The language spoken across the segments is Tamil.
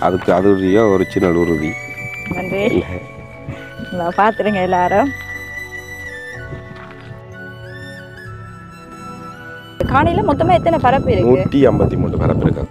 அதுக்கு அதுடைய ஒரிஜினல் உறுதி. நன்றி. பார்த்துருங்க எல்லாரும். காணியில மொத்தமா எத்தனை பரப்பு இருக்கு? 153 பரப்பு இருக்கு.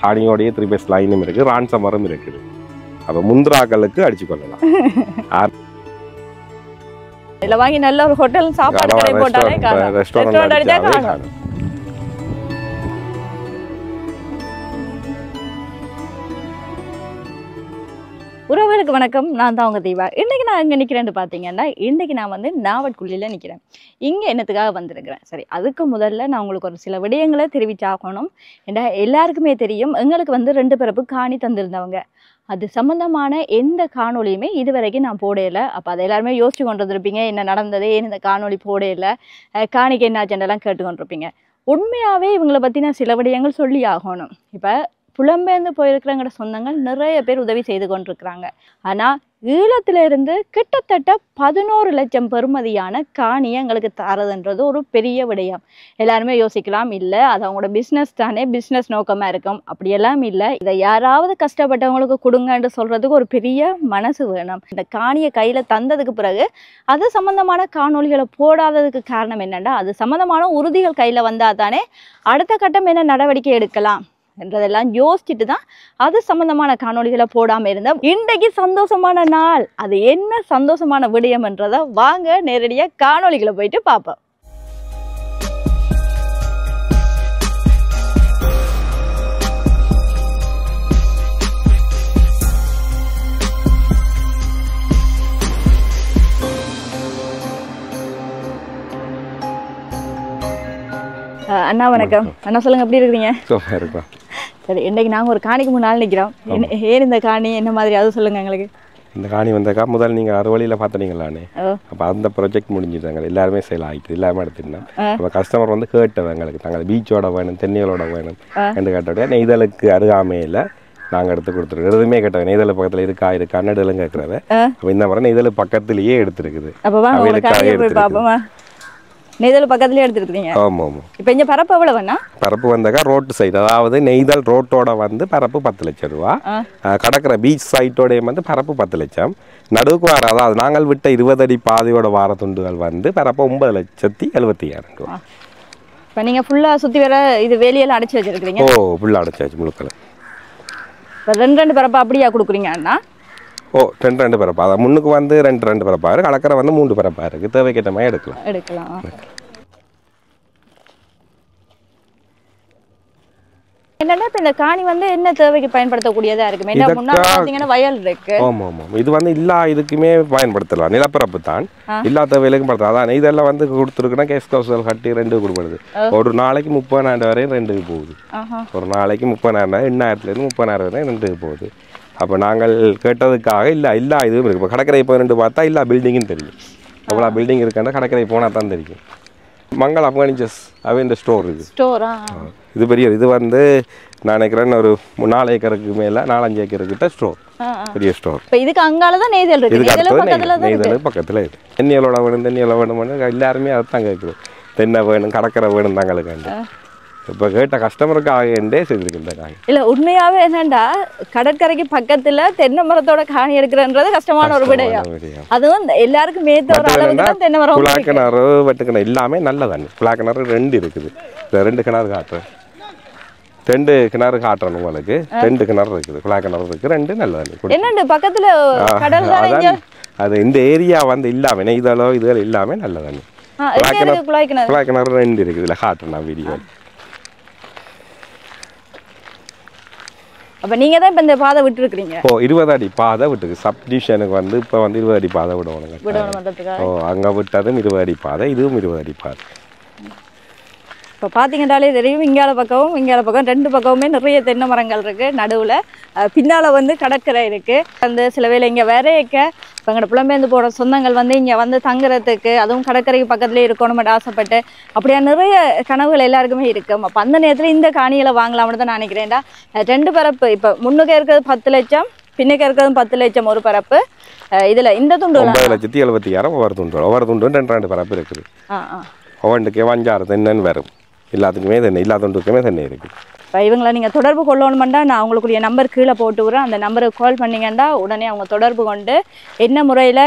காணியோடைய 3 பேஸ் லைனும் இருக்கு, ரான்சமரும் இருக்குது. அப்ப முந்திராக்களுக்கு அடிச்சு கொள்ளலாம். இல்ல வாங்கி நல்ல ஒரு ஹோட்டல் சாப்பாடு கடை போட்டாலே காணும். ரெஸ்டாரன்ட் அடிச்சா காணும். உறவுகளுக்கு வணக்கம். நான் தான் உங்க தீபா. இன்னைக்கு நான் எங்கே நிற்கிறேன்னு பார்த்தீங்கன்னா, இன்னைக்கு நான் வந்து நாவட்குழியில் நிற்கிறேன். இங்கே என்னத்துக்காக வந்திருக்கிறேன். சரி, அதுக்கு முதல்ல நான் உங்களுக்கு ஒரு சில விடயங்களை தெரிவிச்சாகணும். ஏன்னா எல்லாருக்குமே தெரியும், எங்களுக்கு வந்து 2 பிறப்பு காணி தந்திருந்தவங்க. அது சம்மந்தமான எந்த காணொலியுமே இதுவரைக்கும் நான் போடையில. அப்போ அதை எல்லாருமே யோசிச்சு கொண்டு வந்திருப்பீங்க, என்ன நடந்தது, ஏன் இந்த காணொலி போடையில, காணிக்கு என்ன ஆச்சுன்னெல்லாம் கேட்டுக்கொண்டிருப்பீங்க. உண்மையாகவே இவங்களை பற்றி நான் சில விடயங்கள் சொல்லி ஆகணும். இப்போ புலம்பெயர்ந்து போயிருக்கிறவங்களோட சொந்தங்கள் நிறைய பேர் உதவி செய்து கொண்டிருக்கிறாங்க. ஆனால் ஈழத்திலிருந்து கிட்டத்தட்ட 11 லட்சம் பெறுமதியான காணியை எங்களுக்கு தரதுன்றது ஒரு பெரிய விடயம். எல்லாருமே யோசிக்கலாம், இல்லை அது அவங்களோட பிஸ்னஸ் தானே, பிஸ்னஸ் நோக்கமாக இருக்கும். அப்படியெல்லாம் இல்லை. இதை யாராவது கஷ்டப்பட்டவங்களுக்கு கொடுங்கன்னு சொல்கிறதுக்கு ஒரு பெரிய மனசு வேணும். இந்த காணியை கையில் தந்ததுக்கு பிறகு அது சம்மந்தமான காணொலிகளை போடாததுக்கு காரணம் என்னென்னா, அது சம்மந்தமான உறுதிகள் கையில் வந்தால் தானே அடுத்த கட்டம் என்ன நடவடிக்கை எடுக்கலாம் என்றதெல்லாம் யோசிச்சுட்டு தான் அது சம்பந்தமான காணொலிகளை போடாமல் இருந்தோம். இன்றைக்கு சந்தோஷமான நாள். அது என்ன சந்தோஷமான விடயம் என்றதை வாங்க நேரடியாக காணொலிகளை போயிட்டு பார்ப்போம். அண்ணா வணக்கம். அண்ணா சொல்லுங்க, எப்படி இருக்கிறீங்க? சரி, இன்னைக்கு நாங்கள் ஒரு காணிக்கு முன்னால் நிற்கிறோம். ஏன் இந்த காணி என்ன மாதிரி அது சொல்லுங்க எங்களுக்கு. இந்த காணி வந்தக்கா முதல் நீங்கள் அறுவழியில் பார்த்தீங்களானே, அப்போ அந்த ப்ராஜெக்ட் முடிஞ்சுட்டாங்க. எல்லாருமே சேல் ஆகிட்டு எல்லாமே எடுத்துருந்தேன். அப்போ கஸ்டமர் வந்து கேட்டவங்க எங்களுக்கு, நாங்கள் பீச்சோட வேணும், தென்னியலோட வேணும் என்று கேட்டோடைய நெய்தலுக்கு அருகாமையில் நாங்கள் எடுத்து கொடுத்துருக்கோம். எதுவுமே கேட்டவங்க நெய்தல் பக்கத்தில் இருக்கா கன்னடலும் கேட்குறவ. அப்போ இந்த மாதிரி நெய்தல் பக்கத்துலேயே எடுத்துருக்குது. நெய்தல் பக்கத்துலேயே எடுத்துருக்கீங்க? ஆமாம் ஆமாம். இப்போ இங்கே பரப்பு எவ்வளோ வேணா? பரப்பு வந்தாக்கா ரோட்டு சைடு, அதாவது நெய்தல் ரோட்டோட வந்து பரப்பு 10 லட்சம் ரூபா. கடற்கரை பீச் சைட்டோடைய வந்து பரப்பு 10 லட்சம். நடுவுக்கு வர, அதாவது நாங்கள் விட்ட 20 அடி பாதையோட வார துண்டுகள் வந்து பரப்பு 9,75,000 ரூபா. இப்போ நீங்கள் ஃபுல்லாக சுற்றி வர இது வேலையெல்லாம் அடைச்சி வச்சுருக்கீங்க? ஓ, ஃபுல்லாக அடைச்சாச்சு முழுக்களை. இப்போ 2 பரப்பு அப்படியா கொடுக்குறீங்க அண்ணா? ஓ, 2 பரப்பா. அதான் முன்னுக்கு வந்து 2 பரப்பா இருக்குது, கடற்கரை வந்து 3 பரப்பா இருக்குது. தேவைக்கேற்ற மாதிரி எடுக்கலாம். என்னன்னா இப்போ இந்த காணி வந்து என்ன தேவைக்கு பயன்படுத்தக்கூடியதா இருக்கு? என்ன முன்னாடி பார்த்தீங்கன்னா வயல் இருக்கு. ஆமாம் ஆமாம். இது வந்து எல்லா இதுக்குமே பயன்படுத்தலாம். நிலப்பரப்பு தான் எல்லா தேவையிலுக்கும் படுத்தலாம். அதான் இதெல்லாம் வந்து கொடுத்துருக்குன்னா கேஸ் கவுசல் கட்டி 2 கொடுப்படுது. ஒரு நாளைக்கு 30,000 வரையும் 2 போகுது. ஒரு நாளைக்கு 30,000, 8,000லேருந்து 30,000 வரையும் 2 போகுது. அப்போ நாங்கள் கேட்டதுக்காக எல்லா இதுவும் இருக்குது. இப்போ கடற்கரை போய் பார்த்தா எல்லா பில்டிங்கும் தெரியும். அவ்வளோ பில்டிங் இருக்காண்டா கடற்கரை போனால் தான் தெரியும். மங்கள் அப்கானிச்சஸ் அவன் ஸ்டோர் இருக்குது. ஸ்டோரா? இது பெரிய இது வந்து நான் நினைக்கிறேன் ஒரு 4 ஏக்கருக்கு மேலே 4-5 ஏக்கருக்கிட்ட ஸ்டோர், பெரிய ஸ்டோர். இப்போ இதுக்கு அங்கால தான் நெய்தல் இருக்குது. நெய்தல் பக்கத்தில் இருக்குது. தென்னியலோட வேணும் எல்லாருமே அதை தான் கேட்குறோம். தென்னை வேணும், கடற்கரை வேணும் தாங்களுக்காண்டு. இப்போ கேட்ட கஸ்டமருக்கு ஆகண்டே செய்திருக்கு காணி. இல்லை, உண்மையாகவே என்னண்டா கடற்கரைக்கு பக்கத்தில் தென்னை மரத்தோட காணி எடுக்கிறன்றது கஷ்டமான ஒரு விடயம். அதுவும் எல்லாருக்கும் மேத்த ஒரு அளவுக்கு தான் தென்னை மரம். புலாக்கிணறு வெட்டுக்கிணறு எல்லாமே நல்ல தண்ணி. புலாக்கிணறு 2 இருக்குது. 2 கிணறு காட்டுறேன். 2 கிணறு காட்டுறேன் உங்களுக்கு. 2 கிணறு இருக்குது, புலாக்கிணறு இருக்குது, 2 நல்ல தண்ணி. என்னண்டு பக்கத்தில் கடல் தான். அது இந்த ஏரியா வந்து இல்லாமல் நெய்தலோ இதுகள் எல்லாமே நல்ல தண்ணி. புலாக்கிணறு 2 இருக்குது. இதில் காட்டுறேன் நான் வீடியோ. அப்போ நீங்கள் தான் இப்போ இந்த பாதை விட்டுருக்குறீங்க? ஓ, 20 அடி பாதை விட்டுருக்கு. சப்டிஷனுக்கு வந்து இப்போ வந்து 20 அடி பாதை விடணும். ஓ, அங்கே விட்டதும் 20 அடி பாதை, இதுவும் 20 அடி பாதை. இப்போ பார்த்தீங்கன்னாலே தெரியும், இங்கால பக்கம் 2 பக்கமுமே நிறைய தென்னை மரங்கள் இருக்குது. நடுவில் பின்னால் வந்து கடற்கரை இருக்குது. அந்த சில வேளை இங்கே வரையக்க இப்போ எங்களோட புலம்பெயர்ந்து போகிற சொந்தங்கள் வந்து இங்கே வந்து தங்குறதுக்கு, அதுவும் கடற்கரைக்கு பக்கத்துலேயே இருக்கணும்னு ஆசைப்பட்டு அப்படியா நிறைய கனவுகள் எல்லாருக்குமே இருக்கும். அப்போ அந்த நேரத்தில் இந்த காணிகளை வாங்கலாம்னு தான் நான் நினைக்கிறேன்டா. 2 பரப்பு இப்போ முன்னுக்கு இருக்கிறது 10 லட்சம், பின்னுக்கு இருக்கிறது 10 லட்சம் ஒரு பரப்பு. இதில் இந்த துண்டு 9,76,000 ஒவ்வொரு துண்டு 2 பரப்பு இருக்குது. ஒவ்வொன்றுக்கே 5-6 தென்னன்னு வரும். எல்லாத்துக்குமே தென்னை, எல்லா துண்டுக்குமே தென்னை இருக்குது. இவங்களை நீங்கள் தொடர்பு கொள்ளணுமெண்டா நான் உங்களுக்குரிய நம்பர் கீழே போட்டு விட்றேன். அந்த நம்பருக்கு கால் பண்ணிங்கன்னா உடனே அவங்க தொடர்பு கொண்டு என்ன முறையில்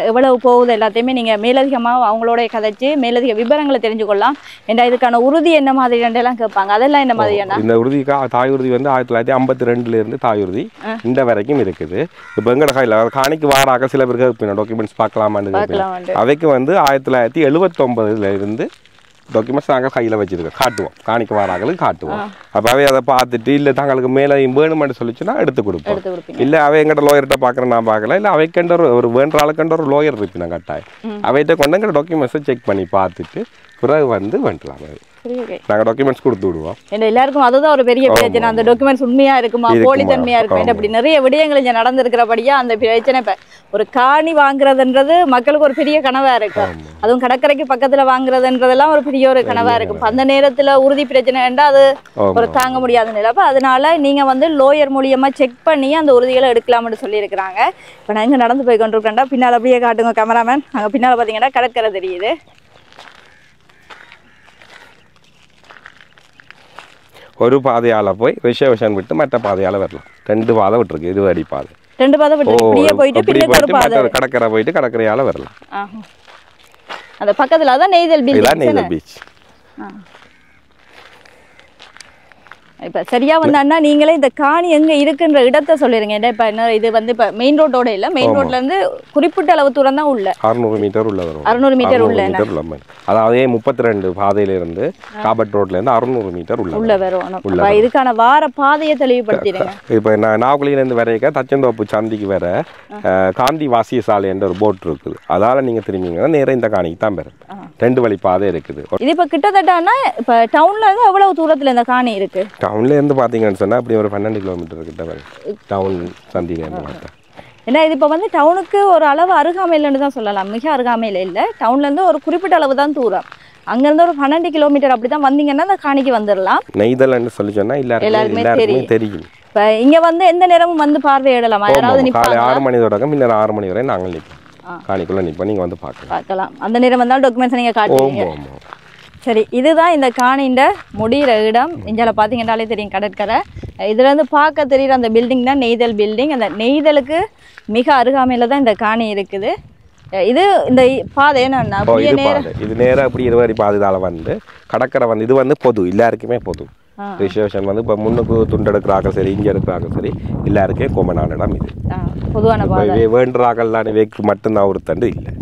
எவ்வளவு போகுது எல்லாத்தையுமே நீங்கள் மேலதிகமாக அவங்களோட கதைச்சு மேலதிக விவரங்களை தெரிஞ்சுக்கொள்ளலாம். ஏன்னா இதுக்கான உறுதி என்ன மாதிரிலாம் கேட்பாங்க, அதெல்லாம் என்ன மாதிரியான இந்த உறுதிக்கா தாய் உறுதி வந்து 1952 தாய் இந்த வரைக்கும் இருக்குது. இப்போ எங்கட கையில் காணிக்கு வாராக சில பேருக்கு டாக்குமெண்ட்ஸ் பார்க்கலாமான்னு அவைக்கு வந்து 1979 டாக்குமெண்ட்ஸ் நாங்கள் கையில் வச்சுருக்கோம், காட்டுவோம், காணிக்கு வாராங்களுக்கு காட்டுவோம். அப்போ அவை அதை பார்த்துட்டு இல்லை தங்களுக்கு மேலே வேணுமென்னு சொல்லிச்சுன்னா எடுத்து கொடுப்போம். இல்லை அவை எங்கிட்ட லோயர்கிட்ட பார்க்குறேன் நான் பார்க்கல, இல்லை அவைக்கண்ட ஒரு வேண்ட ஆளுக்கண்ட ஒரு லோயர் இருக்கு நான் கட்டாயம் அவைகிட்ட கொண்டு எங்கிட்ட டாக்குமெண்ட்ஸை செக் பண்ணி பார்த்துட்டு பிறகு வந்து வேண்டலாம். நாங்கள் டாக்குமெண்ட்ஸ் கொடுத்து விடுவோம். எல்லாருக்கும் அதுதான் ஒரு பெரிய பிரச்சனை, அந்த டாக்குமெண்ட்ஸ் உண்மையா இருக்குமா போலித்தன்மையா இருக்கும், அப்படி நிறைய விடயங்கள் இங்கே நடந்திருக்கிறபடியா அந்த பிரச்சனை. இப்போ ஒரு காணி வாங்குறதுன்றது மக்களுக்கு ஒரு பெரிய கனவா இருக்கு, அதுவும் கடற்கரைக்கு பக்கத்துல வாங்குறதுன்றதெல்லாம் ஒரு பெரிய ஒரு கனவா இருக்கும். அந்த நேரத்துல உறுதி பிரச்சனைன்றா அது ஒரு தாங்க முடியாத நிலை. அப்போ அதனால நீங்க வந்து லோயர் மூலியமா செக் பண்ணி அந்த உறுதிகளை எடுக்கலாம்னு சொல்லியிருக்கிறாங்க. இப்போ நான் இங்கே நடந்து போய் கொண்டிருக்கேன்டா, பின்னால் அப்படியே காட்டுங்க கேமராமேன். அங்கே பின்னால் பார்த்தீங்கன்னா கடற்கரை தெரியுது. ஒரு பாதையால போய் ரிசர்வேஷன் விட்டு மற்ற பாதையால வரலாம். 2 பாதை விட்டுருக்கு, 20 அடி பாதை. 2 பாதை விட்டு இப்படியே போயிட்டு பின்னுக்கு ஒரு பாதை கடற்கரை போயிட்டு கடற்கரையால வரலாம். அந்த பக்கத்துல தான் நெய்தல் பீச். இப்போ சரியா வந்தான்னா நீங்களே இந்த காணி எங்க இருக்குன்ற இடத்தை சொல்லிருங்க. இப்போ இது வந்து இப்போ மெயின் ரோட்டோட இல்லை, மெயின் ரோட்ல இருந்து குறிப்பிட்ட அளவு தூரம் தான் உள்ள 600 மீட்டர் உள்ள வரும். 600 மீட்டர் உள்ள அதாவது 32 பாதையில இருந்து காபட் ரோட்ல இருந்து 600 மீட்டர் உள்ள வரும். இதுக்கான வார பாதையை தெளிவுபடுத்திடுங்க. இப்போ நாவக்குழியில இருந்து வரைக்க தச்சந்தோப்பு சந்திக்கு வர காந்தி வாசிய சாலை என்ற ஒரு போட் இருக்குது. அதால நீங்க திரும்பிங்கன்னா நேரம் இந்த காணிக்கு தான் பெறும். 2 வழி பாதை இருக்குது. இது இப்போ கிட்டத்தட்டனா இப்போ டவுன்ல இருந்து எவ்வளவு தூரத்துல இந்த காணி இருக்கு? டவுன்ல இருந்து பாத்தீங்கன்னு சொன்னா அப்படி ஒரு 12 கிலோமீட்டர் கிட்ட வரும் டவுன் சந்தியில இருந்து பார்த்தா. ஏன்னா இது இப்போ வந்து டவுனுக்கு ஒரு அளவு அருகாமையில்னு தான் சொல்லலாம், மிக அருகாமையில் இல்லை. டவுன்ல இருந்து ஒரு குறிப்பிட்ட அளவு தான் தூரம். அங்கிருந்து ஒரு 12 கிலோமீட்டர் அப்படி தான் வந்தீங்கன்னா அந்த காணிக்கு வந்துடலாம். நெய்தல்னு சொல்லி சொன்னா எல்லாருக்குமே தெரியும். இப்போ இங்க வந்து எந்த நேரமும் வந்து பார்வையிடலாமா? யாராவது காலை 6 மணி தொடக்கம் பின்னர் 6 மணி வரை நாங்கள் நிற்போம், காணிக்குள்ள நிற்போம். நீங்க வந்து பார்க்கலாம். அந்த நேரம் வந்தாலும் டாக்குமெண்ட்ஸ் நீங்க காட்டுவீங்க. சரி, இதுதான் இந்த காணிண்ட முடிகிற இடம். இஞ்சால பார்த்தீங்கன்னாலே தெரியும் கடற்கரை. இதுலேருந்து பார்க்க தெரியுற அந்த பில்டிங் தான் நெய்தல் பில்டிங். அந்த நெய்தலுக்கு மிக அருகாமையில் தான் இந்த காணி இருக்குது. இது இந்த பாதை என்னன்னா இது நேராக அப்படி 20 அடி பாதைதால வந்து கடற்கரை வந்து இது வந்து பொது, எல்லாருக்குமே பொது. ரிசர்வேஷன் வந்து இப்போ முன்னுக்கு துண்டு எடுக்கிறாங்க சரி, இங்கே எடுக்கிறாங்க சரி, எல்லாருக்கே கோமனான இடம் இது. பொதுவான பாதை வேண்டுறாங்கல்லான வேக்கு மட்டும்தான் ஒரு தண்டு இல்லை,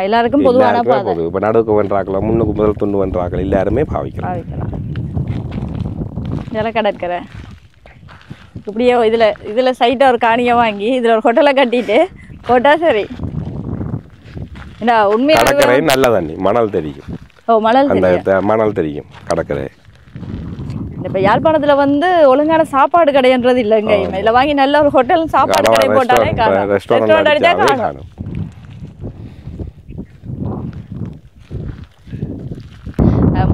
எல்லாருக்கும் பொதுவான பாதை. இப்போ நடுவுக்கு வேண்டாக்கல முன்னுக்கு முதல் துண்டு வேண்டாக்கல எல்லாருமே பாவிக்கலாம். கடற்கரை இப்படியே இதுல சைட்டா ஒரு காணியை வாங்கி இதுல ஒரு ஹோட்டலை கட்டிட்டு போட்டா சரி. உண்மையா கடற்கரை நல்ல தண்ணி, மணல் தெரியும். மணல் தெரியும் கடற்கரை. இப்ப யாழ்ப்பாணத்துல வந்து ஒழுங்கான சாப்பாடு கடைன்றது இல்லைங்க. இதுல வாங்கி நல்ல ஒரு ஹோட்டல் சாப்பாடு கடை போட்டாலே காணும்.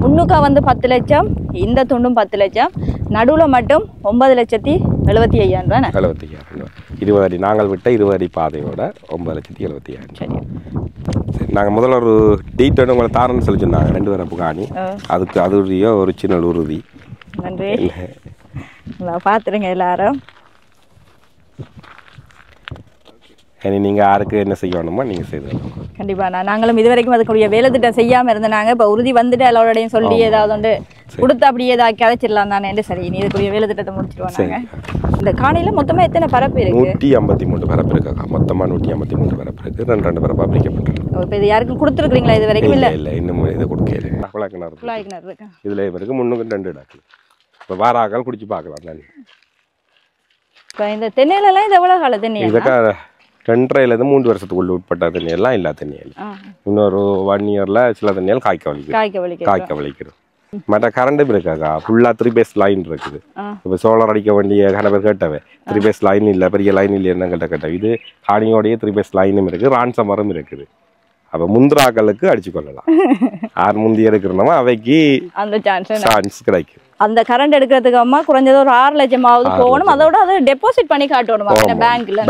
முன்னுக்கா வந்து 10 லட்சம், இந்த துண்டும் 10 லட்சம், நடுவுல மட்டும் 9,75,000 ரூபாய். 20 அடி நாங்கள் விட்ட 20 அடி பாதையோட 9,75,000. சரி, நாங்கள் முதல்ல ஒரு டீட்டெயில் உங்களை தாரன்னு சொல்லி சொன்னாங்க 2 வரப்பு காணி. அதுக்கு அதுடைய ஒரு சின்ன உறுதி. நன்றி, பார்த்துருங்க எல்லாரும். நீங்கள் யாருக்கு என்ன செய்யணுமோ நீங்கள் செய்யணும். கண்டிப்பாக நாங்களும் இது வரைக்கும் அதுக்குரிய வேலை திட்டம் செய்யாமல் இருந்தாங்க. இப்போ உறுதி வந்துட்டு எல்லாரோடையும் சொல்லி ஏதாவது ஒன்று கொடுத்து அப்படியே ஏதாவது கிடைச்சிடலாம் தானே. சரி, நீ இதுக்குரிய வேலை திட்டத்தை முடிச்சுட்டு வந்தாங்க. இந்த காணியில் மொத்தமாக எத்தனை பரப்பு இருக்கு? 153 பரப்பு இருக்கா. மொத்தமாக 153 பரப்பு இருக்கு. 2 பரப்பாக பிரிக்கப்பட்டிருக்கு. இப்போ இது யாருக்கும் கொடுத்துருக்கீங்களா இது வரைக்கும்? இல்லை, இன்னும் இதை கொடுக்கல. குழாய்க்கிணறு இருக்கு. இதில் இவருக்கு 3 இடக்கு. இப்போ வாராக்கள் குடிச்சு பார்க்கலாம் தானே. இப்போ இந்த தென்னையிலலாம் இது எவ்வளோ கால தண்ணி? 2.5 3 வருஷத்துக்குள்ள உட்பட்ட தண்ணியெல்லாம் எல்லா தண்ணியும் இன்னொரு 1 இயர்ல சில தண்ணியால் காய்க்க வலிக்கிறோம். மற்ற கரண்டும் இருக்காக்கா, ஃபுல்லா 3 பேஸ் லைன் இருக்குது. இப்போ சோலார் அடிக்க வேண்டிய கணவர் கேட்டவே 3 பேஸ் லைன் இல்லை, பெரிய லைன் இல்லை என்ன கேட்ட இது காணியோடைய 3 பேஸ் லைனும் இருக்கு, ரான்சமரும் இருக்குது. அப்ப முந்திராக்களுக்கு அடிச்சு கொள்ளலாம். யார் முந்தி எடுக்கிறோமோ அவைக்கு அந்த சான்ஸ் கிடைக்கும். அந்த கரண்ட் எடுக்கிறதுக்கு அம்மா குறைஞ்சது ஒரு 6 லட்சமாவது போகணும். அதோட அதை டெபாசிட் பண்ணி காட்டணும்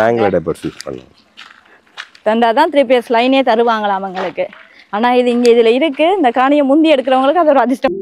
பேங்க்ல டெபாசிட் பண்ணணும். தந்தாதான் 3 பேஸ் லைனே தருவாங்களாம் அவங்களுக்கு. ஆனா இது இங்க இதுல இருக்கு. இந்த காணியை முந்தி எடுக்கிறவங்களுக்கு அது ஒரு அதிர்ஷ்டம்.